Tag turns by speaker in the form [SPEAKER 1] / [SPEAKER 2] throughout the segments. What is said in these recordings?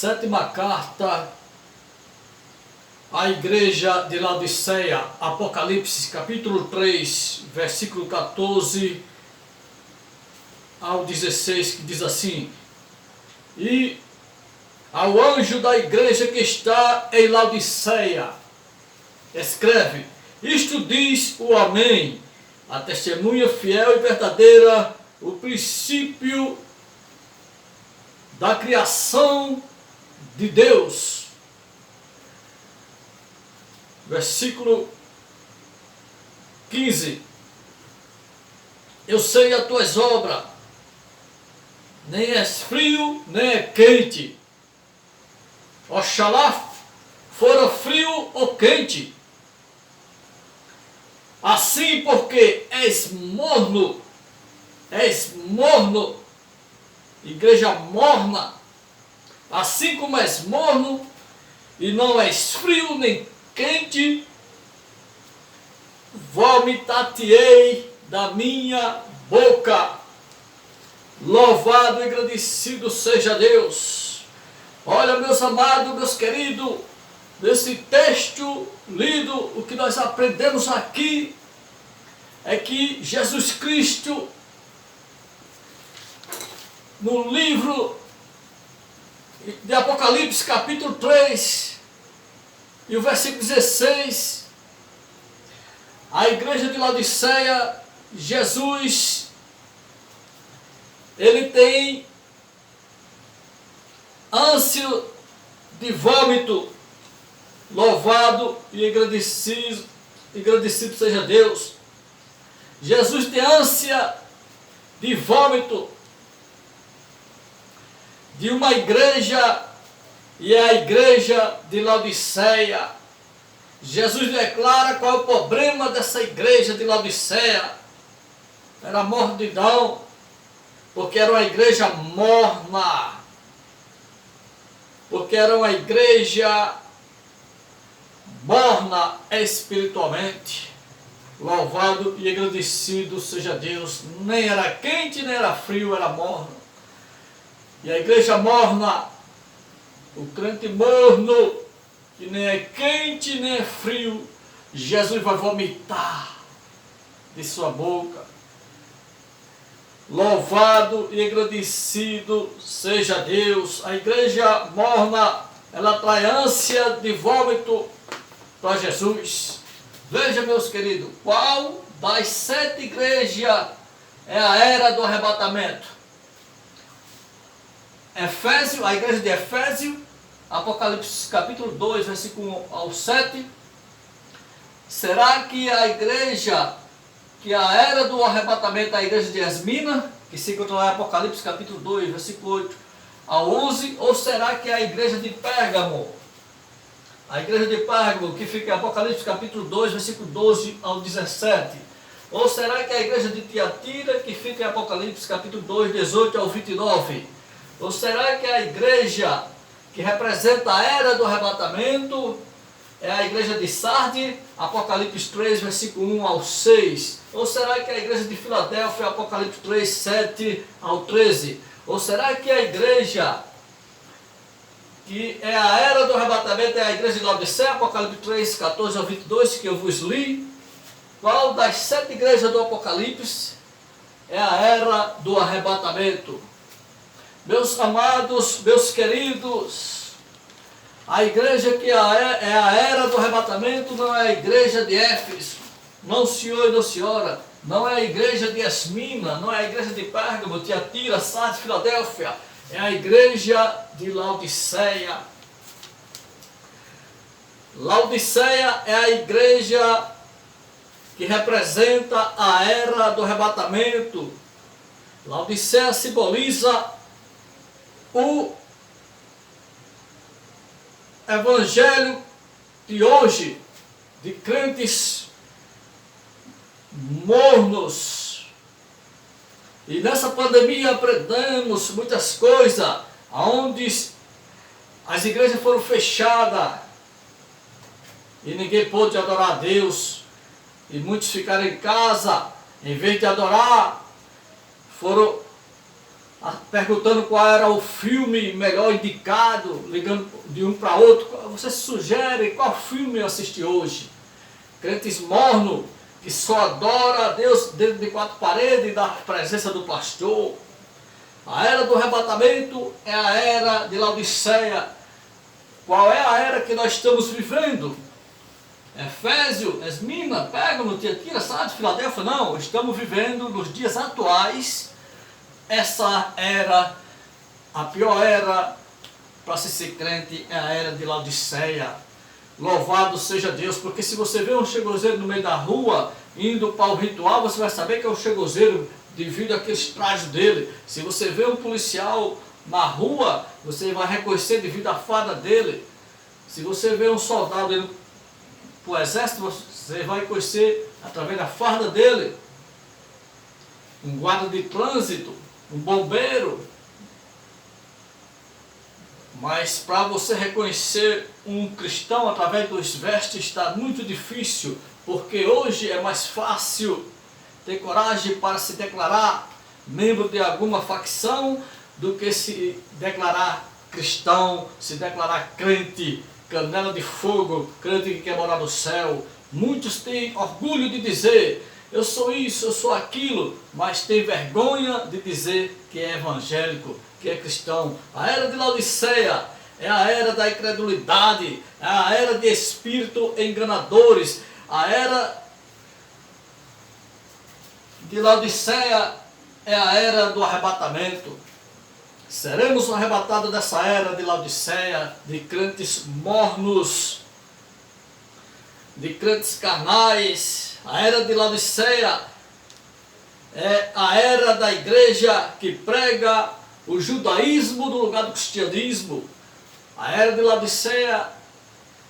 [SPEAKER 1] Sétima carta à igreja de Laodiceia, Apocalipse capítulo 3, versículo 14 ao 16, que diz assim: E ao anjo da igreja que está em Laodiceia, escreve: Isto diz o Amém, a testemunha fiel e verdadeira, o princípio da criação de Deus. Versículo 15: Eu sei as tuas obras, nem és frio, nem é quente. Oxalá fora frio ou quente. Assim, porque és morno, igreja morna, assim como és morno, e não és frio nem quente, vomitar-te-ei da minha boca. Louvado e agradecido seja Deus. Olha, meus amados, meus queridos, nesse texto lido, o que nós aprendemos aqui é que Jesus Cristo, no livro de Apocalipse, capítulo 3, e o versículo 16, a igreja de Laodiceia, Jesus, ele tem ânsia de vômito. Louvado e agradecido seja Deus. Jesus tem ânsia de vômito de uma igreja, e é a igreja de Laodiceia. Jesus declara qual é o problema dessa igreja de Laodiceia. Era a mordidão, porque era uma igreja morna, porque era uma igreja morna espiritualmente. Louvado e agradecido seja Deus. Nem era quente, nem era frio, era morno. E a igreja morna, o crente morno, que nem é quente, nem é frio, Jesus vai vomitar de sua boca. Louvado e agradecido seja Deus. A igreja morna, ela traz ânsia de vômito para Jesus. Veja, meus queridos, qual das 7 igrejas é a era do arrebatamento? Efésio, a igreja de Efésio, Apocalipse capítulo 2, versículo 1 ao 7. Será que a igreja, que a era do arrebatamento é a igreja de Esmina, que se encontra lá em Apocalipse capítulo 2, versículo 8 ao 11, ou será que é a igreja de Pérgamo? A igreja de Pérgamo, que fica em Apocalipse capítulo 2, versículo 12 ao 17. Ou será que é a igreja de Tiatira, que fica em Apocalipse capítulo 2, 18 ao 29? Ou será que a igreja que representa a era do arrebatamento é a igreja de Sardes, Apocalipse 3, versículo 1 ao 6? Ou será que é a igreja de Filadélfia, Apocalipse 3, 7 ao 13? Ou será que a igreja que é a era do arrebatamento é a igreja de Laodiceia, Apocalipse 3, 14 ao 22, que eu vos li? Qual das 7 igrejas do Apocalipse é a era do arrebatamento? Meus amados, meus queridos, a igreja que é a era do arrebatamento não é a igreja de Éfeso, não senhor e não senhora, não é a igreja de Esmina, não é a igreja de Pérgamo, Tiatira, Sardes, Filadélfia, é a igreja de Laodiceia. Laodiceia é a igreja que representa a era do arrebatamento. Laodiceia simboliza o evangelho de hoje, de crentes mornos. E nessa pandemia aprendemos muitas coisas, onde as igrejas foram fechadas e ninguém pôde adorar a Deus, e muitos ficaram em casa, em vez de adorar, foram perguntando qual era o filme melhor indicado, ligando de um para outro. Você sugere qual filme eu assisti hoje? Crentes mornos, que só adora a Deus dentro de quatro paredes, da presença do pastor. A era do arrebatamento é a era de Laodiceia. Qual é a era que nós estamos vivendo? Efésio, Esmina, Pérgamo, Tiatira, Sardes, Filadélfia? Não, estamos vivendo nos dias atuais essa era, a pior era para se ser crente é a era de Laodiceia. Louvado seja Deus, porque se você vê um chegozeiro no meio da rua, indo para o ritual, você vai saber que é um chegozeiro devido àqueles trajes dele. Se você vê um policial na rua, você vai reconhecer devido à farda dele. Se você vê um soldado indo para o exército, você vai conhecer através da farda dele. Um guarda de trânsito, um bombeiro. Mas para você reconhecer um cristão através dos vestes está muito difícil, porque hoje é mais fácil ter coragem para se declarar membro de alguma facção do que se declarar cristão, se declarar crente, canela de fogo, crente que quer morar no céu. Muitos têm orgulho de dizer, eu sou isso, eu sou aquilo, mas tem vergonha de dizer que é evangélico, que é cristão. A era de Laodiceia é a era da incredulidade, é a era de espírito enganadores. A era de Laodiceia é a era do arrebatamento. Seremos arrebatados dessa era de Laodiceia, de crentes mornos, de crentes carnais. A era de Laodiceia é a era da igreja que prega o judaísmo no lugar do cristianismo. A era de Laodiceia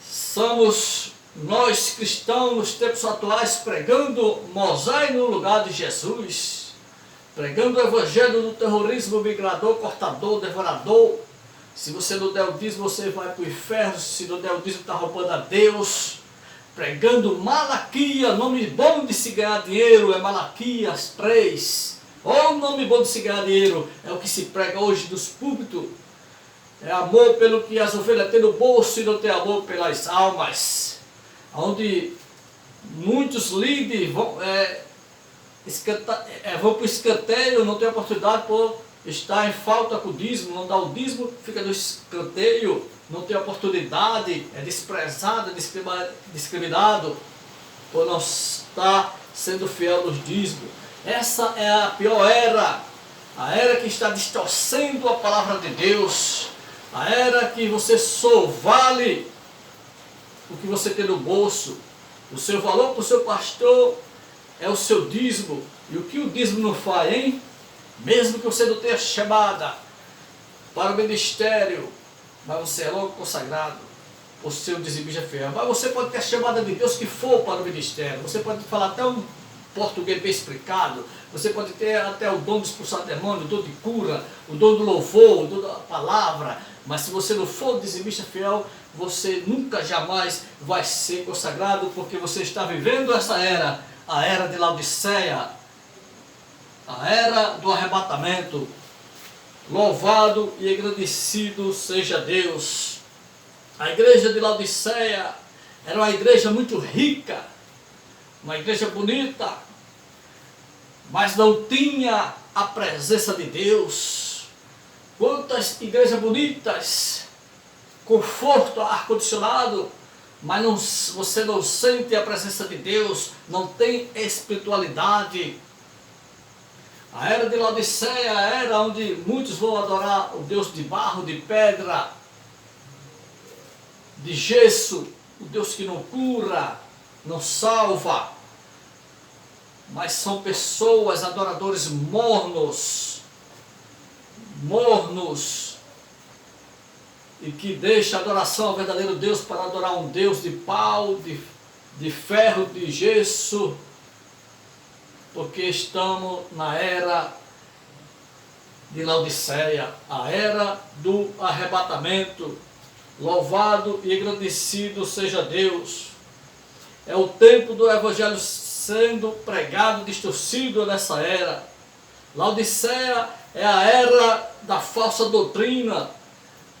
[SPEAKER 1] somos nós cristãos nos tempos atuais pregando Moisés no lugar de Jesus. Pregando o evangelho do terrorismo migrador, cortador, devorador. Se você não der o dízimo, você vai para o inferno. Se não der o dízimo, está roubando a Deus. Pregando Malaquias, nome bom de se ganhar dinheiro, é Malaquias 3. Oh, nome bom de se ganhar dinheiro, é o que se prega hoje nos púlpitos. É amor pelo que as ovelhas têm no bolso e não tem amor pelas almas. Onde muitos líderes vão para o escanteio, não tem oportunidade por estar em falta com o dízimo, não dá o dízimo, fica no escanteio, não tem oportunidade, é desprezado, é discriminado por não estar sendo fiel nos dízimos. Essa é a pior era, a era que está distorcendo a palavra de Deus, a era que você só vale o que você tem no bolso. O seu valor para o seu pastor é o seu dízimo. E o que o dízimo não faz, hein? Mesmo que você não tenha chamada para o ministério, mas você é logo consagrado, o seu dizimista é fiel. Mas você pode ter a chamada de Deus que for para o ministério. Você pode falar até um português bem explicado. Você pode ter até o dom de expulsar demônio, o dom de cura, o dom do louvor, o dom da palavra. Mas se você não for dizimista fiel, você nunca jamais vai ser consagrado, porque você está vivendo essa era, a era de Laodiceia, a era do arrebatamento. Louvado e agradecido seja Deus. A igreja de Laodiceia era uma igreja muito rica, uma igreja bonita, mas não tinha a presença de Deus. Quantas igrejas bonitas, conforto, ar-condicionado, mas você não sente a presença de Deus, não tem espiritualidade. A era de Laodiceia era onde muitos vão adorar o Deus de barro, de pedra, de gesso, o Deus que não cura, não salva. Mas são pessoas, adoradores mornos, e que deixam a adoração ao verdadeiro Deus para adorar um Deus de pau, de ferro, de gesso, porque estamos na era de Laodiceia, a era do arrebatamento. Louvado e agradecido seja Deus. É o tempo do evangelho sendo pregado, distorcido nessa era. Laodiceia É a era da falsa doutrina,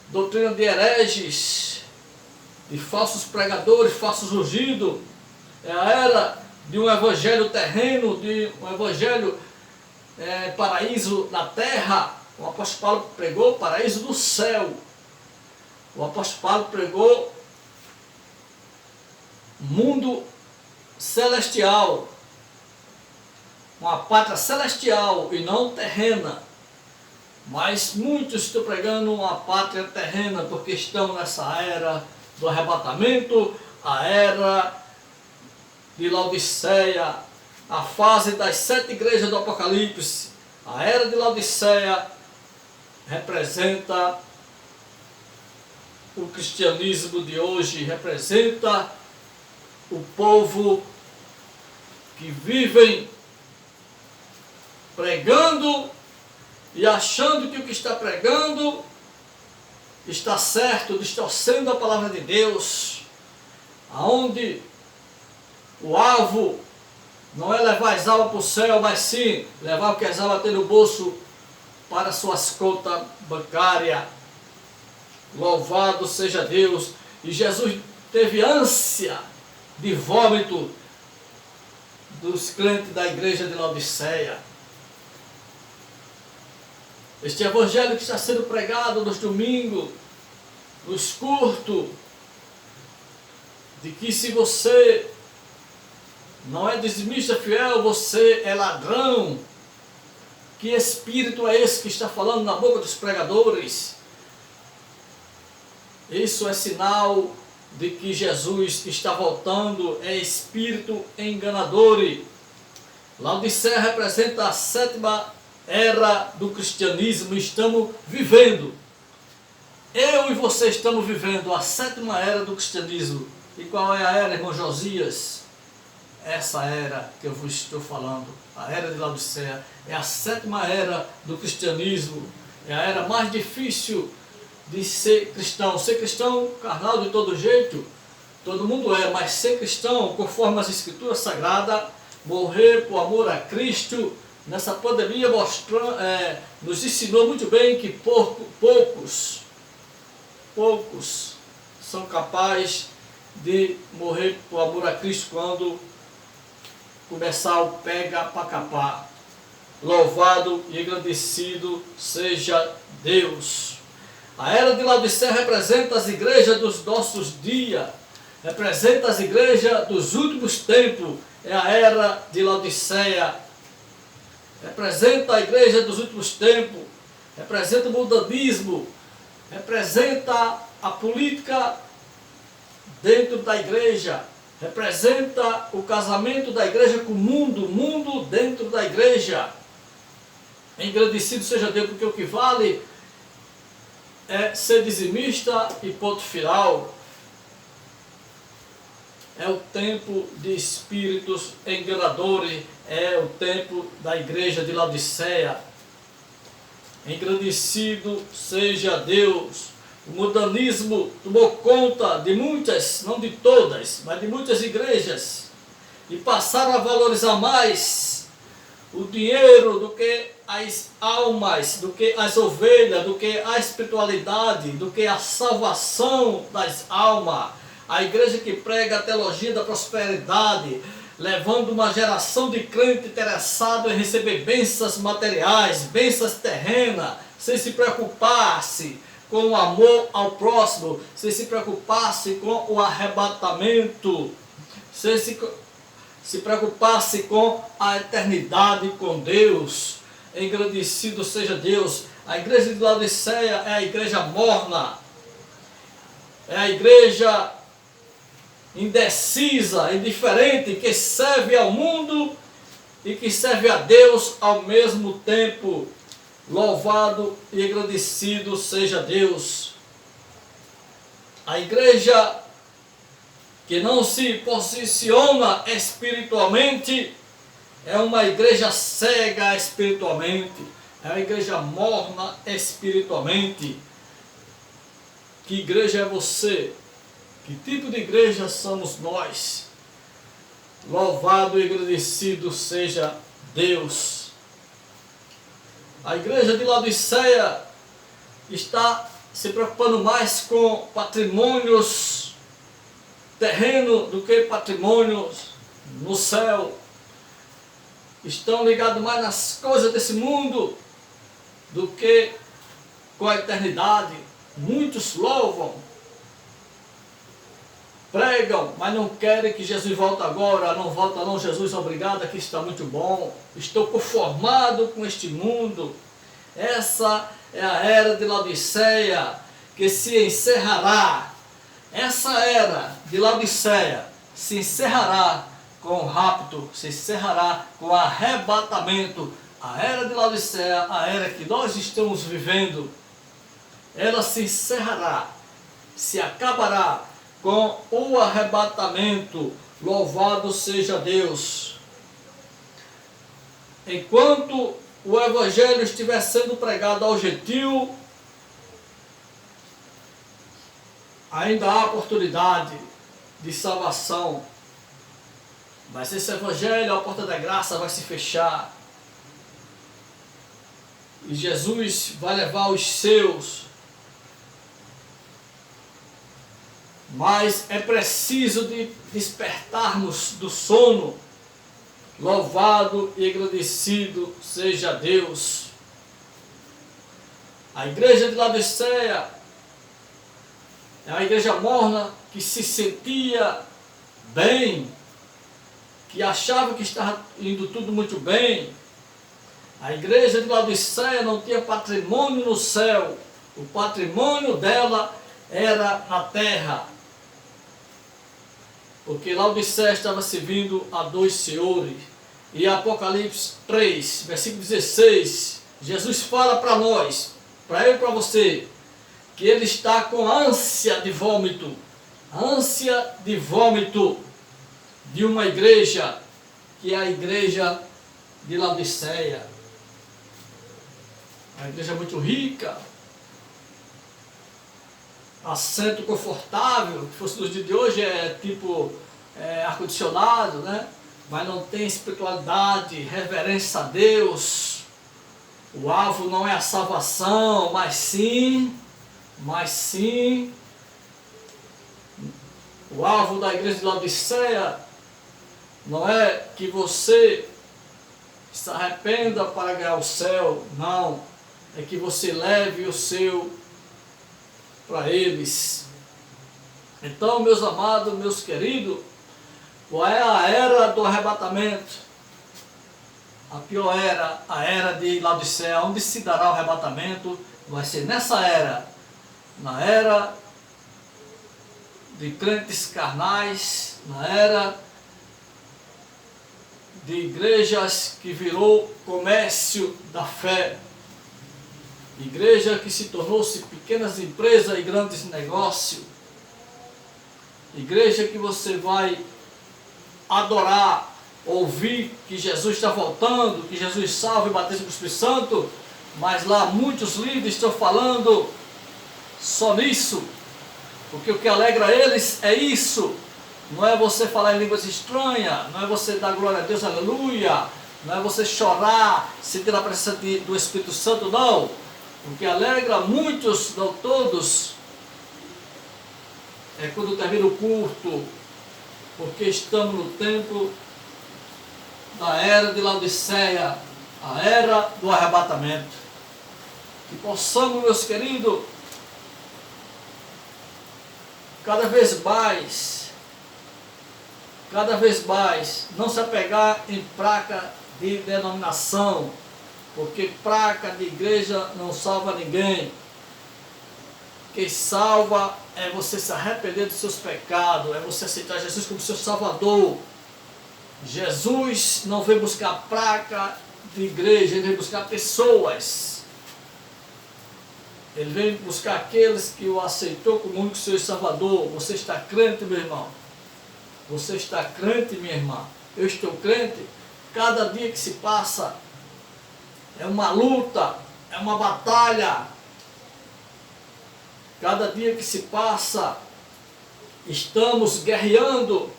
[SPEAKER 1] doutrina de hereges, de falsos pregadores, falsos ungidos. É a era de um evangelho terreno, de um evangelho paraíso na terra. O apóstolo Paulo pregou paraíso do céu. O apóstolo Paulo pregou mundo celestial, uma pátria celestial e não terrena. Mas muitos estão pregando uma pátria terrena porque estão nessa era do arrebatamento, a era de Laodiceia, a fase das 7 igrejas do Apocalipse. A era de Laodiceia representa o cristianismo de hoje, representa o povo que vivem pregando e achando que o que está pregando está certo, distorcendo a palavra de Deus, aonde o alvo não é levar as almas para o céu, mas sim levar o que as almas têm no bolso para suas contas bancárias. Louvado seja Deus! E Jesus teve ânsia de vômito dos crentes da igreja de Laodiceia. Este evangelho que está sendo pregado nos domingos, nos cultos, de que se você não é dizimista fiel, você é ladrão. Que espírito é esse que está falando na boca dos pregadores? Isso é sinal de que Jesus está voltando, é espírito enganador. Laodiceia representa a 7ª era do cristianismo. Estamos vivendo, eu e você estamos vivendo a 7ª era do cristianismo. E qual é a era, irmão Josias? Essa era que eu vos estou falando, a era de Laodiceia, é a 7ª era do cristianismo. É a era mais difícil de ser cristão. Ser cristão carnal de todo jeito, todo mundo é, mas ser cristão conforme as escrituras sagradas, morrer por amor a Cristo, nessa pandemia nos ensinou muito bem que poucos são capazes de morrer por amor a Cristo quando começar o pega para capar. Louvado e engrandecido seja Deus! A era de Laodiceia representa as igrejas dos nossos dias, representa as igrejas dos últimos tempos. É a era de Laodiceia, representa a igreja dos últimos tempos, representa o mundanismo, representa a política dentro da igreja, representa o casamento da igreja com o mundo dentro da igreja. Engrandecido seja Deus, porque o que vale é ser dizimista e ponto final. É o tempo de espíritos enganadores, é o tempo da igreja de Laodiceia. Engrandecido seja Deus! O mundanismo tomou conta de muitas, não de todas, mas de muitas igrejas, e passaram a valorizar mais o dinheiro do que as almas, do que as ovelhas, do que a espiritualidade, do que a salvação das almas. A igreja que prega a teologia da prosperidade, levando uma geração de crentes interessados em receber bênçãos materiais, bênçãos terrenas, sem se preocupar-se com o amor ao próximo, sem se preocupar-se com o arrebatamento, sem se preocupar-se com a eternidade com Deus. Engrandecido seja Deus! A igreja de Laodiceia é a igreja morna, é a igreja indecisa, indiferente, que serve ao mundo e que serve a Deus ao mesmo tempo. Louvado e agradecido seja Deus! A igreja que não se posiciona espiritualmente é uma igreja cega espiritualmente, é uma igreja morna espiritualmente. Que igreja é você? Que tipo de igreja somos nós? Louvado e agradecido seja Deus! A igreja de Laodiceia está se preocupando mais com patrimônios terrenos do que patrimônios no céu. Estão ligados mais nas coisas desse mundo do que com a eternidade. Muitos louvam, pregam, mas não querem que Jesus volte agora. Não volta não, Jesus, obrigado, aqui está muito bom. Estou conformado com este mundo. Essa é a era de Laodiceia que se encerrará. Essa era de Laodiceia se encerrará com o rapto, se encerrará com o arrebatamento. A era de Laodiceia, a era que nós estamos vivendo, ela se encerrará, se acabará com o arrebatamento. Louvado seja Deus. Enquanto o evangelho estiver sendo pregado ao gentil, ainda há oportunidade de salvação. Mas esse evangelho, a porta da graça vai se fechar. E Jesus vai levar os seus. Mas é preciso de despertarmos do sono. Louvado e agradecido seja Deus. A igreja de Laodiceia é a igreja morna que se sentia bem, que achava que estava indo tudo muito bem. A igreja de Laodiceia não tinha patrimônio no céu. O patrimônio dela era na terra. Porque Laodiceia estava servindo a dois senhores. E Apocalipse 3, versículo 16, Jesus fala para nós, para eu e para você, que ele está com ânsia de vômito de uma igreja, que é a igreja de Laodiceia. Uma igreja muito rica, assento confortável, que fosse nos dias de hoje é tipo ar-condicionado, né? Mas não tem espiritualidade, reverência a Deus. O alvo não é a salvação, mas sim, o alvo da igreja de Laodiceia não é que você se arrependa para ganhar o céu, não. É que você leve o seu para eles. Então, meus amados, meus queridos, qual é a era do arrebatamento? A pior era, a era de Laodiceia. Onde se dará o arrebatamento? Vai ser nessa era, na era de crentes carnais, na era de igrejas que virou comércio da fé. Igreja que se tornou-se pequenas empresas e grandes negócios. Igreja que você vai adorar, ouvir que Jesus está voltando, que Jesus salva e batiza com o Espírito Santo, mas lá muitos líderes estão falando só nisso, porque o que alegra eles é isso. Não é você falar em línguas estranhas, não é você dar glória a Deus, aleluia, não é você chorar, sentir a presença do Espírito Santo, não. O que alegra muitos, não todos, é quando termina o culto, porque estamos no tempo da era de Laodiceia, a era do arrebatamento. Que possamos, meus queridos, cada vez mais, não se apegar em placa de denominação, porque placa de igreja não salva ninguém. Quem salva é você se arrepender dos seus pecados, é você aceitar Jesus como seu Salvador. Jesus não veio buscar placa de igreja, ele veio buscar pessoas. Ele veio buscar aqueles que o aceitou como único seu Salvador. Você está crente, meu irmão? Você está crente, minha irmã? Eu estou crente. Cada dia que se passa é uma luta, é uma batalha. Cada dia que se passa, estamos guerreando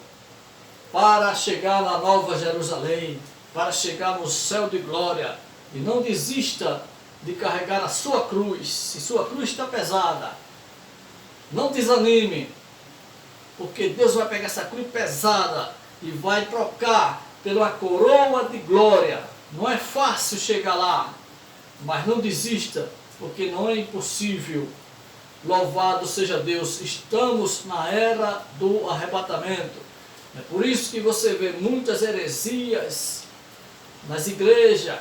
[SPEAKER 1] para chegar na Nova Jerusalém, para chegar no céu de glória. E não desista de carregar a sua cruz. Se sua cruz está pesada, não desanime, porque Deus vai pegar essa cruz pesada e vai trocar pela coroa de glória. Não é fácil chegar lá, mas não desista, porque não é impossível. Louvado seja Deus, estamos na era do arrebatamento. É por isso que você vê muitas heresias nas igrejas.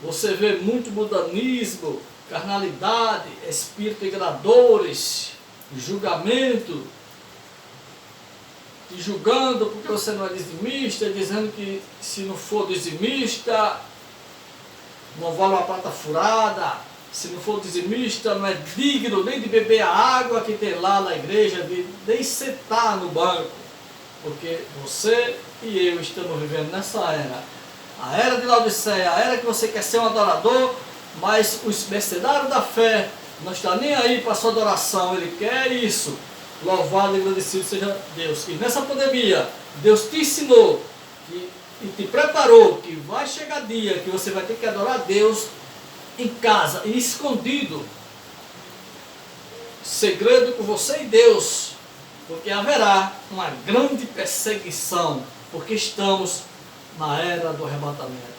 [SPEAKER 1] Você vê muito mundanismo, carnalidade, espírito enganadores, julgamento, te julgando porque você não é dizimista, dizendo que se não for dizimista, não vale uma prata furada, se não for dizimista, não é digno nem de beber a água que tem lá na igreja, nem sentar no banco, porque você e eu estamos vivendo nessa era, a era de Laodiceia, a era que você quer ser um adorador, mas os mercenários da fé não estão nem aí para a sua adoração, ele quer isso. Louvado e agradecido seja Deus. E nessa pandemia, Deus te ensinou e te preparou que vai chegar dia que você vai ter que adorar Deus em casa e escondido, segredo com você e Deus, porque haverá uma grande perseguição, porque estamos na era do arrebatamento.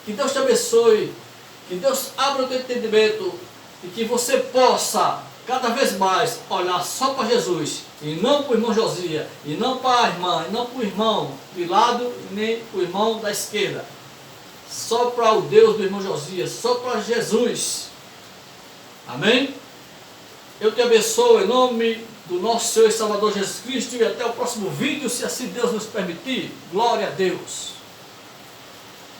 [SPEAKER 1] Que Deus te abençoe, que Deus abra o teu entendimento e que você possa cada vez mais olhar só para Jesus e não para o irmão Josias, e não para a irmã, e não para o irmão de lado, nem para o irmão da esquerda. Só para o Deus do irmão Josias, só para Jesus. Amém? Eu te abençoo em nome do nosso Senhor e Salvador Jesus Cristo e até o próximo vídeo, se assim Deus nos permitir. Glória a Deus.